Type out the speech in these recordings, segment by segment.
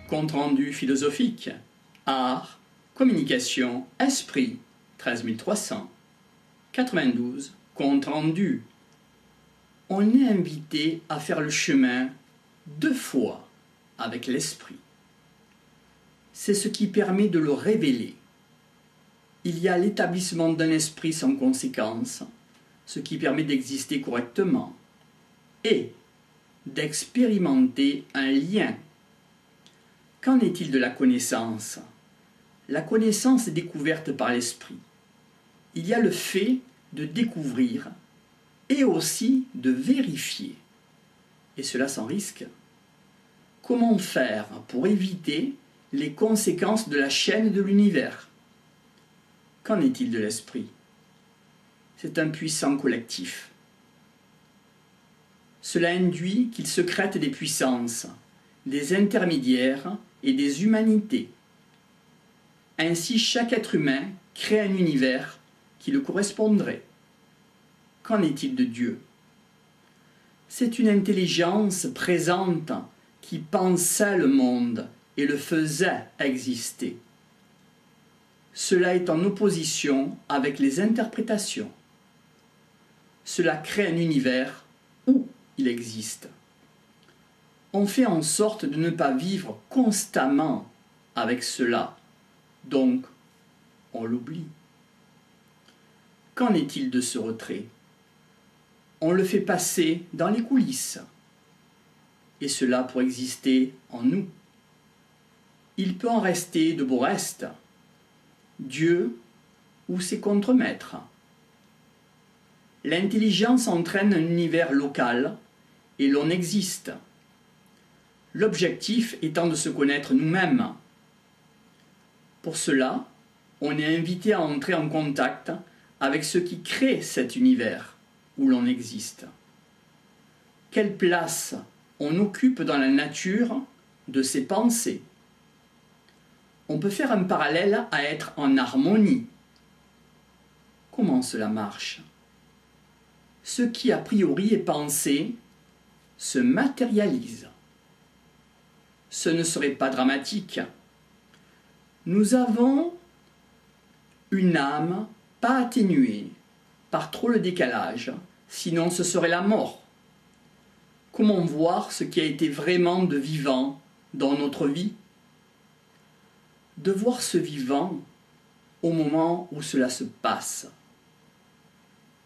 compte rendu philosophique, art, communication, esprit, 13 300. 92, compte rendu. On est invité à faire le chemin 2 fois avec l'esprit. C'est ce qui permet de le révéler. Il y a l'établissement d'un esprit sans conséquence, ce qui permet d'exister correctement, et d'expérimenter un lien. Qu'en est-il de la connaissance? La connaissance est découverte par l'esprit. Il y a le fait de découvrir et aussi de vérifier. Et cela sans risque. Comment faire pour éviter les conséquences de la chaîne de l'univers? Qu'en est-il de l'esprit? C'est un puissant collectif. Cela induit qu'il secrète des puissances, des intermédiaires et des humanités. Ainsi, chaque être humain crée un univers qui le correspondrait. Qu'en est-il de Dieu? C'est une intelligence présente qui pensait le monde et le faisait exister. Cela est en opposition avec les interprétations. Cela crée un univers où il existe. On fait en sorte de ne pas vivre constamment avec cela, donc on l'oublie. Qu'en est-il de ce retrait? On le fait passer dans les coulisses, et cela pour exister en nous. Il peut en rester de beaux restes, Dieu ou ses contremaîtres. L'intelligence entraîne un univers local et l'on existe. L'objectif étant de se connaître nous-mêmes. Pour cela, on est invité à entrer en contact avec ce qui crée cet univers où l'on existe. Quelle place on occupe dans la nature de ses pensées? On peut faire un parallèle à être en harmonie. Comment cela marche? Ce qui a priori est pensé se matérialise. Ce ne serait pas dramatique. Nous avons une âme pas atténuée par trop le décalage, sinon ce serait la mort. Comment voir ce qui a été vraiment de vivant dans notre vie? De voir ce vivant au moment où cela se passe.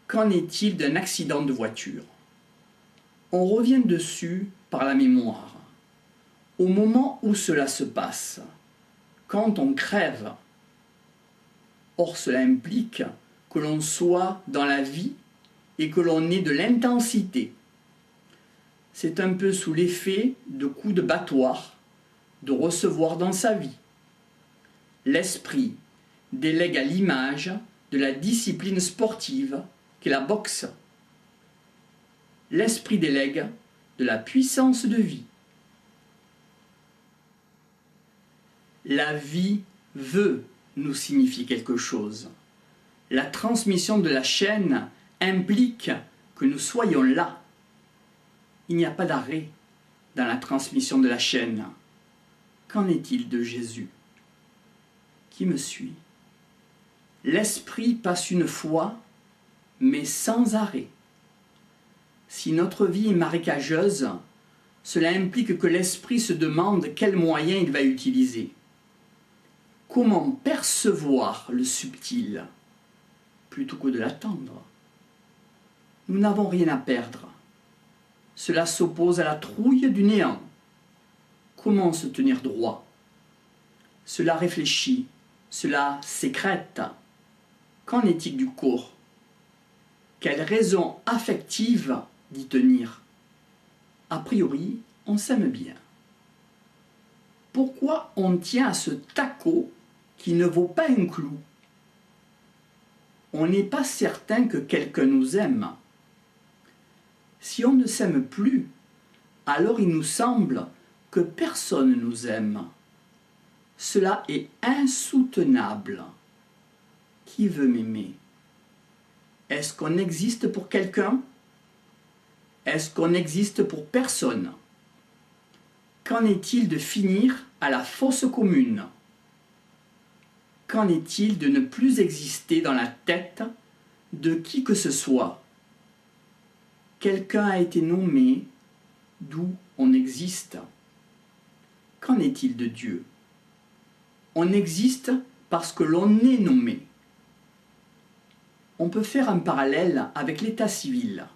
Qu'en est-il d'un accident de voiture? On revient dessus par la mémoire. Au moment où cela se passe, quand on crève. Or cela implique que l'on soit dans la vie et que l'on ait de l'intensité. C'est un peu sous l'effet de coups de battoir de recevoir dans sa vie. L'esprit délègue à l'image de la discipline sportive qu'est la boxe. L'esprit délègue de la puissance de vie. La vie veut nous signifier quelque chose. La transmission de la chaîne implique que nous soyons là. Il n'y a pas d'arrêt dans la transmission de la chaîne. Qu'en est-il de Jésus? Qui me suit? L'esprit passe une fois, mais sans arrêt. Si notre vie est marécageuse, cela implique que l'esprit se demande quels moyens il va utiliser. Comment percevoir le subtil plutôt que de l'attendre? Nous n'avons rien à perdre. Cela s'oppose à la trouille du néant. Comment se tenir droit? Cela réfléchit, cela sécrète. Qu'en est-il du corps? Quelle raison affective d'y tenir? A priori, on s'aime bien. Pourquoi on tient à ce taco qui ne vaut pas un clou? On n'est pas certain que quelqu'un nous aime. Si on ne s'aime plus, alors il nous semble que personne nous aime. Cela est insoutenable. Qui veut m'aimer? Est-ce qu'on existe pour quelqu'un? Est-ce qu'on existe pour personne? Qu'en est-il de finir à la fosse commune? Qu'en est-il de ne plus exister dans la tête de qui que ce soit? Quelqu'un a été nommé, d'où on existe. Qu'en est-il de Dieu? On existe parce que l'on est nommé. On peut faire un parallèle avec l'état civil,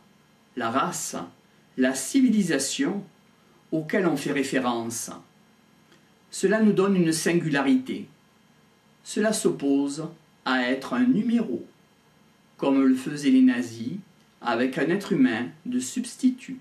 la race, la civilisation auquel on fait référence. Cela nous donne une singularité. Cela s'oppose à être un numéro, comme le faisaient les nazis avec un être humain de substitut.